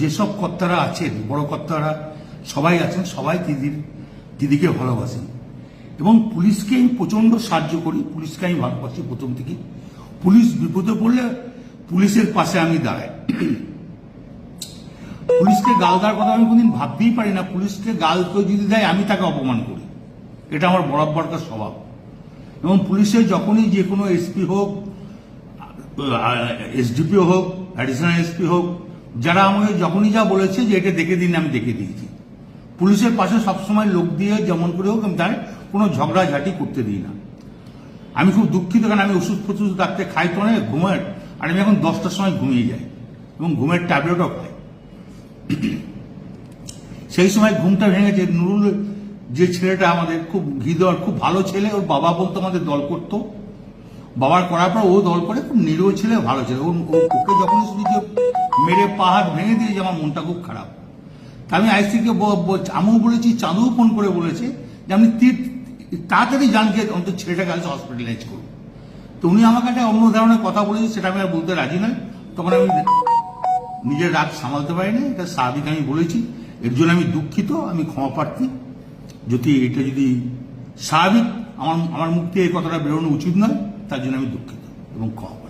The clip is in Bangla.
যেসব কর্তারা আছেন, বড় কর্তারা সবাই আছেন, সবাই দিদিকে ভালোবাসেন এবং পুলিশকে আমি প্রচন্ড সাহায্য করি। পুলিশকে আমি ভালোবাসি প্রথম থেকে। পুলিশ বিপদে পড়লে পুলিশের পাশে আমি দাঁড়াই। পুলিশকে গাল দেওয়ার কথা আমি কোনদিন ভাবতেই পারি না। পুলিশকে গাল কেউ যদি দেয় আমি তাকে অপমান করি, এটা আমার বরাবরকার স্বভাব। এবং পুলিশের যখনই যে কোনো এসপি হোক, এসডিপিও হোক, অ্যাডিশনাল এসপি হোক, যারা আমাকে যখনই যা বলেছে যে এটা দেখে দিন, আমি দেখে দিয়েছি। পুলিশের পাশে সবসময় লোক দিয়ে যেমন করে হোক আমি তার কোনো ঝগড়াঝাটি করতে দিই না। আমি খুব দুঃখিত, কারণ আমি ওষুধ ফষুধ রাখতে খাই তো অনেক ঘুমের, আর আমি এখন 10টার সময় ঘুমিয়ে যাই এবং ঘুমের ট্যাবলেটও খাই। সেই সময় ঘুমটা ভেঙেছে। নুরুল যে ছেলেটা আমাদের খুব হৃদয়, খুব ভালো ছেলে, ওর বাবা বলতো আমাদের দল করতো, বাবার করার পর ও দল করে, খুব নিরীহ ছেলে, ভালো ছেলে। ওকে যখনই শুনি যে মেরে পাহাড় ভেঙে দিয়েছে, আমার মনটা খুব খারাপ। তা আমি আইসিকে আমিও বলেছি, চাঁদুও ফোন করে বলেছে যে আপনি তাড়াতাড়ি যান, গিয়ে অন্তত ছেলেটাকে আজ হসপিটালাইজ করুন। তো উনি আমার কাছে অন্য ধরনের কথা বলেছে, সেটা আমি আর বলতে রাজি নয়। তখন আমি নিজের রাগ সামালতে পারিনি, এটা স্বাভাবিক আমি বলেছি। এর জন্য আমি দুঃখিত, আমি ক্ষমা প্রার্থী। যদি স্বাভাবিক আমার মুখ থেকে এই কথাটা বেরোনো উচিত নয়, তার জন্য আমি দুঃখিত এবং ক্ষমা।